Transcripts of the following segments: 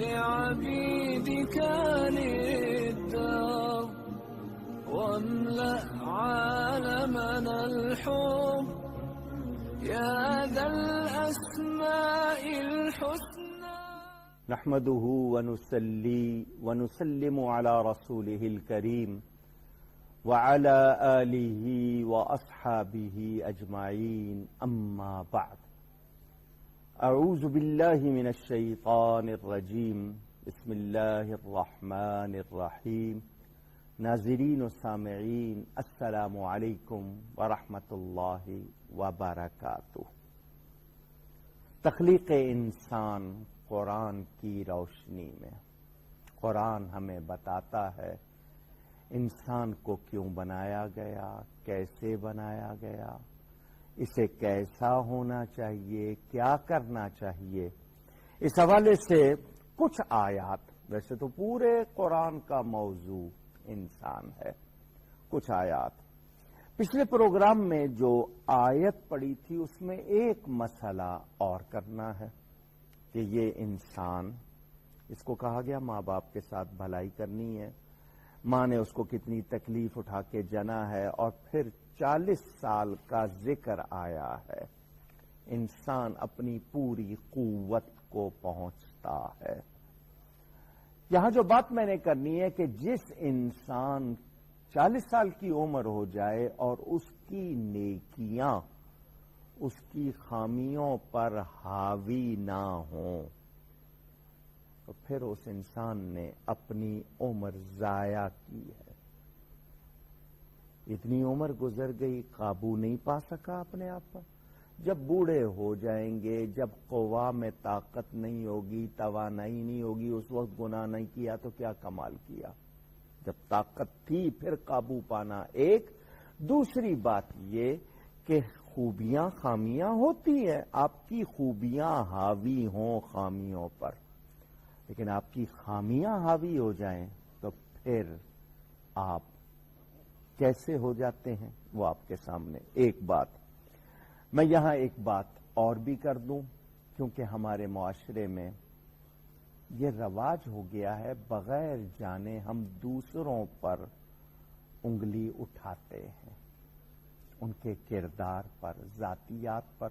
لعبيدك للدار واملأ عالمنا الحب يا ذا الأسماء الحسنى. نحمده ونصلي ونسلم على رسوله الكريم وعلى آله وأصحابه أجمعين أما بعد. أعوذ بالله من الشيطان الرجيم. بسم الله الرحمن الرحيم. ناظرین و سامعین، السلام علیکم ورحمۃ اللہ وبرکاتہ۔ تخلیق انسان قرآن کی روشنی میں، قرآن ہمیں بتاتا ہے انسان کو کیوں بنایا گیا، کیسے بنایا گیا، اسے کیسا ہونا چاہیے، کیا کرنا چاہیے۔ اس حوالے سے کچھ آیات، ویسے تو پورے قرآن کا موضوع انسان ہے، کچھ آیات۔ پچھلے پروگرام میں جو آیت پڑھی تھی اس میں ایک مسئلہ اور کرنا ہے کہ یہ انسان، اس کو کہا گیا ماں باپ کے ساتھ بھلائی کرنی ہے، ماں نے اس کو کتنی تکلیف اٹھا کے جنا ہے، اور پھر 40 سال کا ذکر آیا ہے، انسان اپنی پوری قوت کو پہنچتا ہے۔ یہاں جو بات میں نے کرنی ہے کہ جس انسان 40 سال کی عمر ہو جائے اور اس کی نیکیاں اس کی خامیوں پر حاوی نہ ہوں تو پھر اس انسان نے اپنی عمر ضائع کی ہے۔ اتنی عمر گزر گئی، قابو نہیں پا سکا اپنے آپ پر۔ جب بوڑھے ہو جائیں گے، جب قوا میں طاقت نہیں ہوگی، توانائی نہیں ہوگی، اس وقت گناہ نہیں کیا تو کیا کمال کیا۔ جب طاقت تھی پھر قابو پانا ایک۔ دوسری بات یہ کہ خوبیاں خامیاں ہوتی ہیں، آپ کی خوبیاں حاوی ہوں خامیوں پر، لیکن آپ کی خامیاں حاوی ہو جائیں تو پھر آپ کیسے ہو جاتے ہیں وہ آپ کے سامنے ایک بات۔ میں یہاں ایک بات اور بھی کر دوں، کیونکہ ہمارے معاشرے میں یہ رواج ہو گیا ہے بغیر جانے ہم دوسروں پر انگلی اٹھاتے ہیں، ان کے کردار پر، ذاتیات پر،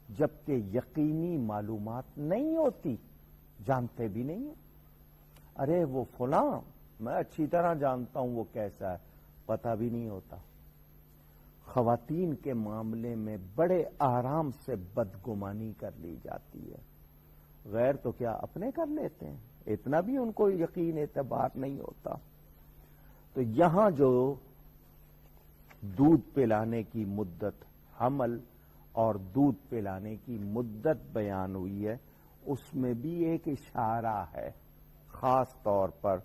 جبکہ یقینی معلومات نہیں ہوتی، جانتے بھی نہیں ہیں۔ ارے وہ فلاں میں اچھی طرح جانتا ہوں وہ کیسا ہے، پتہ بھی نہیں ہوتا۔ خواتین کے معاملے میں بڑے آرام سے بدگمانی کر لی جاتی ہے، غیر تو کیا اپنے کر لیتے ہیں، اتنا بھی ان کو یقین اعتبار نہیں ہوتا۔ تو یہاں جو دودھ پلانے کی مدت، حمل اور دودھ پلانے کی مدت بیان ہوئی ہے، اس میں بھی ایک اشارہ ہے خاص طور پر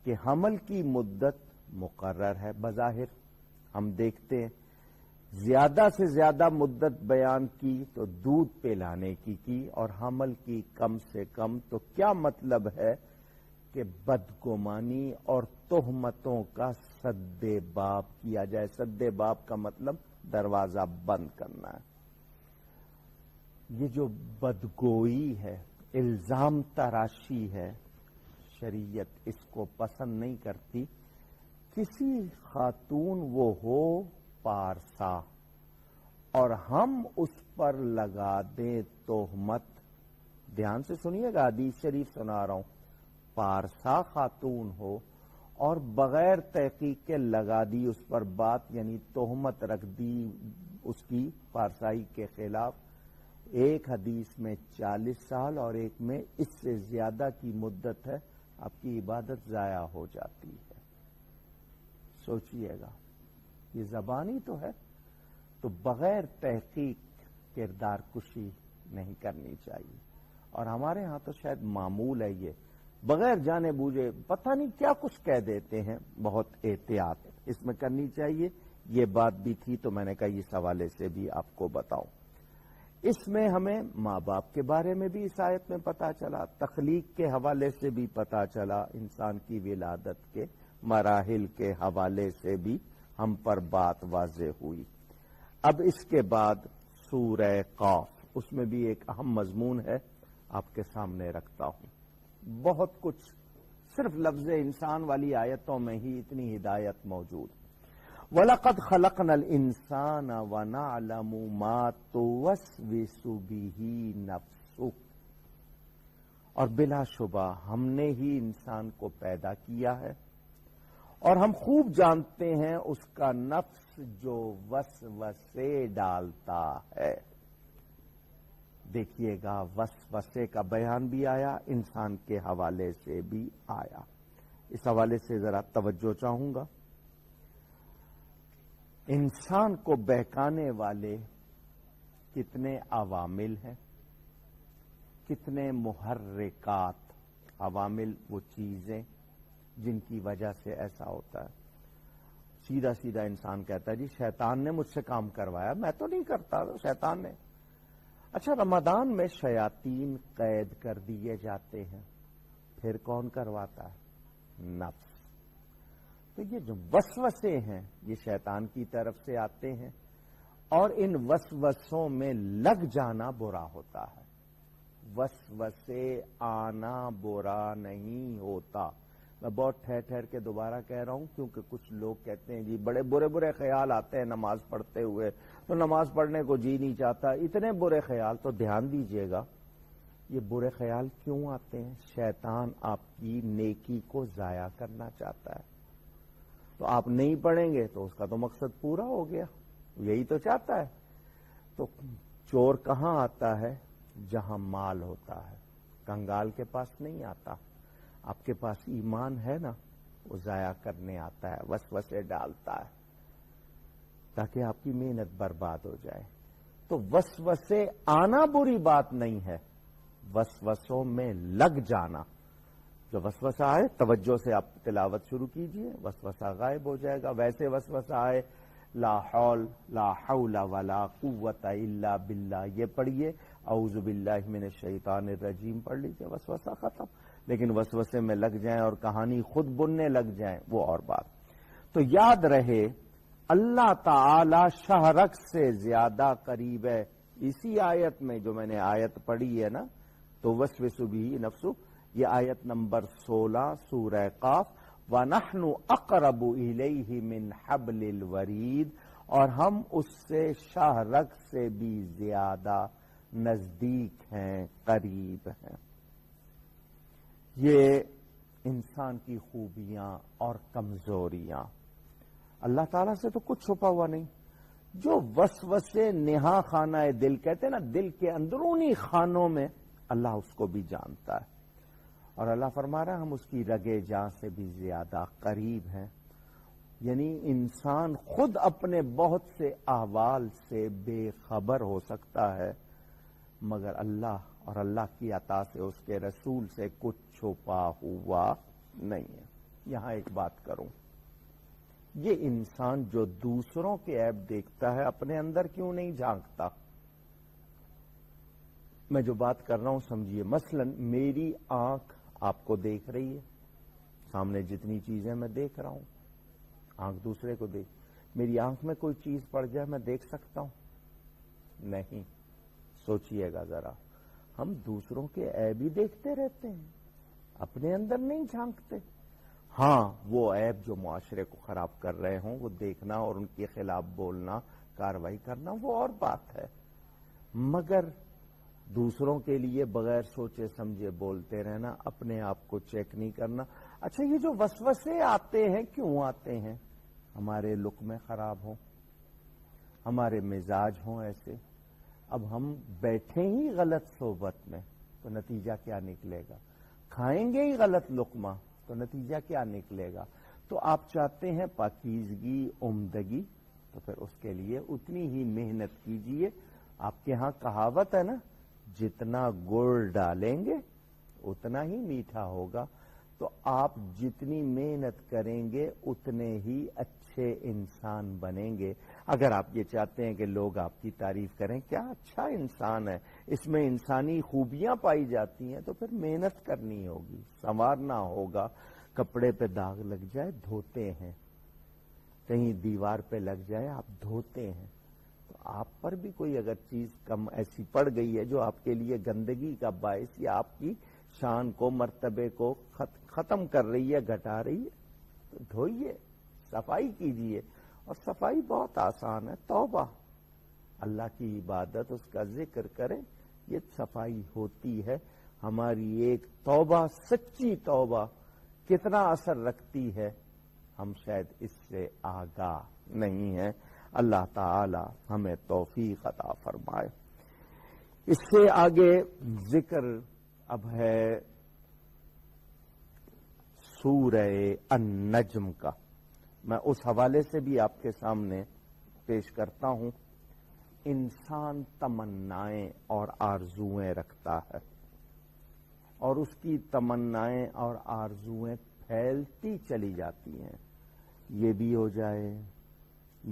کہ حمل کی مدت مقرر ہے بظاہر۔ ہم دیکھتے ہیں زیادہ سے زیادہ مدت بیان کی تو دودھ پلانے کی اور حمل کی کم سے کم، تو کیا مطلب ہے کہ بدگمانی اور تہمتوں کا سد باب کیا جائے۔ سد باب کا مطلب دروازہ بند کرنا ہے۔ یہ جو بدگوئی ہے، الزام تراشی ہے، شریعت اس کو پسند نہیں کرتی۔ کسی خاتون وہ ہو پارسا اور ہم اس پر لگا دیں تہمت، دھیان سے سنیے گا، حدیث شریف سنا رہا ہوں، پارسا خاتون ہو اور بغیر تحقیق کے لگا دی اس پر بات، یعنی تہمت رکھ دی اس کی پارسائی کے خلاف، ایک حدیث میں 40 سال اور ایک میں اس سے زیادہ کی مدت ہے، آپ کی عبادت ضائع ہو جاتی ہے۔ سوچئے گا، یہ زبانی تو ہے، تو بغیر تحقیق کردار کشی نہیں کرنی چاہیے۔ اور ہمارے ہاں تو شاید معمول ہے یہ، بغیر جانے بوجھے پتہ نہیں کیا کچھ کہہ دیتے ہیں، بہت احتیاط اس میں کرنی چاہیے۔ یہ بات بھی تھی تو میں نے کہا اس حوالے سے بھی آپ کو بتاؤں۔ اس میں ہمیں ماں باپ کے بارے میں بھی اس آیت میں پتا چلا، تخلیق کے حوالے سے بھی پتا چلا، انسان کی ولادت کے مراحل کے حوالے سے بھی ہم پر بات واضح ہوئی۔ اب اس کے بعد سورہ قاف، اس میں بھی ایک اہم مضمون ہے، آپ کے سامنے رکھتا ہوں۔ بہت کچھ صرف لفظ انسان والی آیتوں میں ہی اتنی ہدایت موجود. وَلَقَدْ خَلَقْنَا الْإِنسَانَ وَنَعْلَمُ مَا تُوَسْوِسُ بِهِ نَفْسُهُ. اور بلا شبہ ہم نے ہی انسان کو پیدا کیا ہے اور ہم خوب جانتے ہیں اس کا نفس جو وسوسے ڈالتا ہے. دیکھیے گا وسوسے کا بیان بھی آیا، انسان کے حوالے سے بھی آیا. اس حوالے سے ذرا توجہ چاہوں گا. انسان کو بہکانے والے کتنے عوامل ہیں، کتنے محرکات. عوامل وہ چیزیں جن کی وجہ سے ایسا ہوتا ہے. سیدھا سیدھا انسان کہتا ہے جی شیطان نے مجھ سے کام کروایا، میں تو نہیں کرتا، شیطان نے. اچھا، رمضان میں شیاطین قید کر دیے جاتے ہیں، پھر کون کرواتا ہے؟ نفس. تو یہ جو وسوسے ہیں یہ شیطان کی طرف سے آتے ہیں اور ان وسوسوں میں لگ جانا برا ہوتا ہے. وسوسے آنا برا نہیں ہوتا. میں بہت ٹھہر ٹھہر کے دوبارہ کہہ رہا ہوں کیونکہ کچھ لوگ کہتے ہیں جی بڑے برے برے خیال آتے ہیں نماز پڑھتے ہوئے، تو نماز پڑھنے کو جی نہیں چاہتا. اتنے برے خیال. تو دھیان دیجئے گا یہ برے خیال کیوں آتے ہیں؟ شیطان آپ کی نیکی کو ضائع کرنا چاہتا ہے. تو آپ نہیں پڑھیں گے تو اس کا تو مقصد پورا ہو گیا، یہی تو چاہتا ہے. تو چور کہاں آتا ہے؟ جہاں مال ہوتا ہے. کنگال کے پاس نہیں آتا. آپ کے پاس ایمان ہے نا، وہ ضائع کرنے آتا ہے، وسوسے ڈالتا ہے تاکہ آپ کی محنت برباد ہو جائے. تو وسوسے آنا بری بات نہیں ہے، وسوسوں میں لگ جانا. جو وسوسہ آئے توجہ سے آپ تلاوت شروع کیجئے، وسوسہ غائب ہو جائے گا. ویسے وسوسہ آئے لا حول ولا قوت الا باللہ یہ پڑھیے، اعوذ باللہ من الشیطان الرجیم پڑھ لیجئے، وسوسہ ختم. لیکن وسوسے میں لگ جائیں اور کہانی خود بننے لگ جائیں وہ اور بات. تو یاد رہے اللہ تعالی شہرک سے زیادہ قریب ہے. اسی آیت میں جو میں نے آیت پڑھی ہے نا، تو وسوس بھی نفسو، یہ آیت نمبر 16 سورہ قاف. وَنَحْنُ أَقْرَبُ إِلَيْهِ مِنْ حَبْلِ الْوَرِيدِ، اور ہم اس سے شہرک سے بھی زیادہ نزدیک ہیں، قریب ہیں. یہ انسان کی خوبیاں اور کمزوریاں. اللہ تعالیٰ سے تو کچھ چھپا ہوا نہیں. جو وسوسے نہا خانہ دل کہتے ہیں نا، دل کے اندرونی خانوں میں، اللہ اس کو بھی جانتا ہے. اور اللہ فرما رہا ہے ہم اس کی رگے جاں سے بھی زیادہ قریب ہیں. یعنی انسان خود اپنے بہت سے احوال سے بے خبر ہو سکتا ہے، مگر اللہ اور اللہ کی عطا سے اس کے رسول سے کچھ چھپا ہوا نہیں ہے. یہاں ایک بات کروں، یہ انسان جو دوسروں کے عیب دیکھتا ہے اپنے اندر کیوں نہیں جھانکتا؟ میں جو بات کر رہا ہوں سمجھیے. مثلا میری آنکھ آپ کو دیکھ رہی ہے، سامنے جتنی چیزیں میں دیکھ رہا ہوں، آنکھ دوسرے کو دیکھ. میری آنکھ میں کوئی چیز پڑ جائے میں دیکھ سکتا ہوں؟ نہیں. سوچئے گا ذرا، ہم دوسروں کے عیب ہی دیکھتے رہتے ہیں، اپنے اندر نہیں جھانکتے. ہاں وہ عیب جو معاشرے کو خراب کر رہے ہوں وہ دیکھنا اور ان کے خلاف بولنا، کارروائی کرنا وہ اور بات ہے، مگر دوسروں کے لیے بغیر سوچے سمجھے بولتے رہنا، اپنے آپ کو چیک نہیں کرنا. اچھا یہ جو وسوسے آتے ہیں کیوں آتے ہیں؟ ہمارے لقمے خراب ہوں، ہمارے مزاج ہوں ایسے. اب ہم بیٹھے ہی غلط صحبت میں تو نتیجہ کیا نکلے گا؟ کھائیں گے ہی غلط لقمہ تو نتیجہ کیا نکلے گا؟ تو آپ چاہتے ہیں پاکیزگی، عمدگی، تو پھر اس کے لیے اتنی ہی محنت کیجئے. آپ کے ہاں کہاوت ہے نا، جتنا گڑ ڈالیں گے اتنا ہی میٹھا ہوگا. تو آپ جتنی محنت کریں گے اتنے ہی اچھے انسان بنیں گے. اگر آپ یہ چاہتے ہیں کہ لوگ آپ کی تعریف کریں کیا اچھا انسان ہے، اس میں انسانی خوبیاں پائی جاتی ہیں، تو پھر محنت کرنی ہوگی، سنوارنا ہوگا. کپڑے پہ داغ لگ جائے دھوتے ہیں، کہیں دیوار پہ لگ جائے آپ دھوتے ہیں. تو آپ پر بھی کوئی اگر چیز کم ایسی پڑ گئی ہے جو آپ کے لیے گندگی کا باعث یا آپ کی شان کو، مرتبے کو ختم کر رہی ہے، گھٹا رہی ہے، تو دھوئیے، صفائی کیجیے. اور صفائی بہت آسان ہے. توبہ، اللہ کی عبادت، اس کا ذکر کریں، یہ صفائی ہوتی ہے. ہماری ایک توبہ، سچی توبہ کتنا اثر رکھتی ہے ہم شاید اس سے آگاہ نہیں ہیں. اللہ تعالی ہمیں توفیق عطا فرمائے. اس سے آگے ذکر اب ہے سورہ النجم کا. میں اس حوالے سے بھی آپ کے سامنے پیش کرتا ہوں. انسان تمنائیں اور آرزویں رکھتا ہے، اور اس کی تمنائیں اور آرزویں پھیلتی چلی جاتی ہیں. یہ بھی ہو جائے،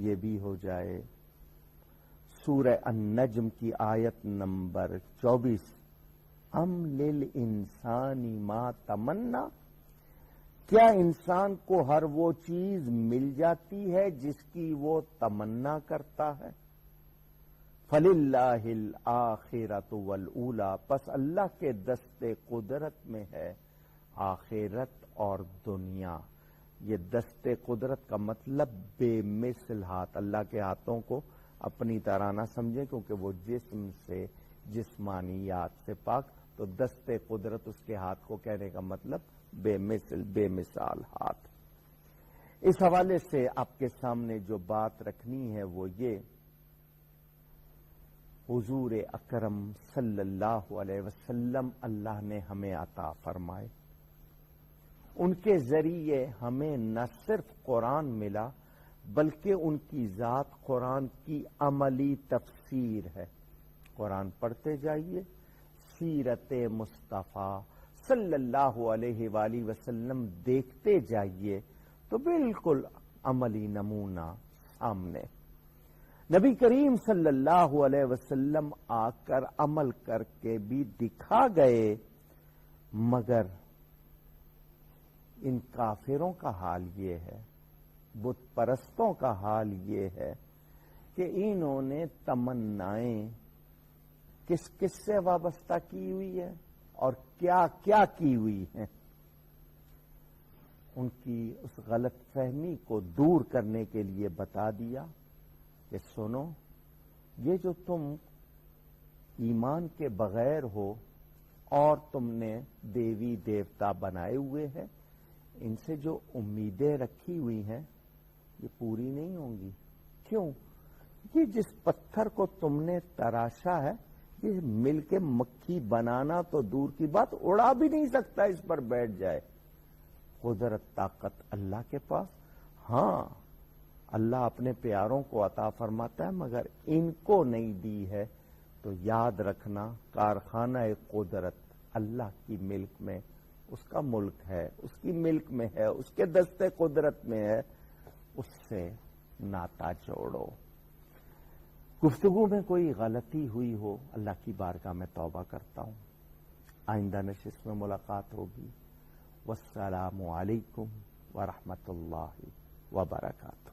یہ بھی ہو جائے. سورہ النجم کی آیت نمبر 24. ام للانسان ما تمنا، کیا انسان کو ہر وہ چیز مل جاتی ہے جس کی وہ تمنا کرتا ہے؟ فَلِلَّهِ الْآخِرَةُ وَالْأُولَى، پس اللہ کے دست قدرت میں ہے آخرت اور دنیا. یہ دست قدرت کا مطلب بے مثل ہاتھ. اللہ کے ہاتھوں کو اپنی طرح نہ سمجھیں، کیونکہ وہ جسم سے، جسمانیات سے پاک. تو دست قدرت اس کے ہاتھ کو کہنے کا مطلب بے مثل، بے مثال ہاتھ. اس حوالے سے آپ کے سامنے جو بات رکھنی ہے وہ یہ، حضور اکرم صلی اللہ علیہ وسلم اللہ نے ہمیں عطا فرمائے. ان کے ذریعے ہمیں نہ صرف قرآن ملا، بلکہ ان کی ذات قرآن کی عملی تفسیر ہے. قرآن پڑھتے جائیے، سیرت مصطفیٰ صلی اللہ علیہ وآلہ وسلم دیکھتے جائیے تو بالکل عملی نمونہ سامنے. نبی کریم صلی اللہ علیہ وسلم آ کر عمل کر کے بھی دکھا گئے، مگر ان کافروں کا حال یہ ہے، بت پرستوں کا حال یہ ہے کہ انہوں نے تمنائیں کس کس سے وابستہ کی ہوئی ہے اور کیا کیا کی ہوئی ہیں. ان کی اس غلط فہمی کو دور کرنے کے لیے بتا دیا کہ سنو، یہ جو تم ایمان کے بغیر ہو اور تم نے دیوی دیوتا بنائے ہوئے ہیں، ان سے جو امیدیں رکھی ہوئی ہیں یہ پوری نہیں ہوں گی. کیوں؟ یہ جس پتھر کو تم نے تراشا ہے، یہ مل کے مکھی بنانا تو دور کی بات، اڑا بھی نہیں سکتا اس پر بیٹھ جائے. قدرت طاقت اللہ کے پاس. ہاں، اللہ اپنے پیاروں کو عطا فرماتا ہے، مگر ان کو نہیں دی ہے. تو یاد رکھنا، کارخانہ قدرت اللہ کی ملک میں، اس کا ملک ہے، اس کی ملک میں ہے، اس کے دستے قدرت میں ہے. اس سے ناتا جوڑو. گفتگو میں کوئی غلطی ہوئی ہو، اللہ کی بارگاہ میں توبہ کرتا ہوں. آئندہ نشست میں ملاقات ہوگی. والسلام علیکم ورحمۃ اللہ وبرکاتہ.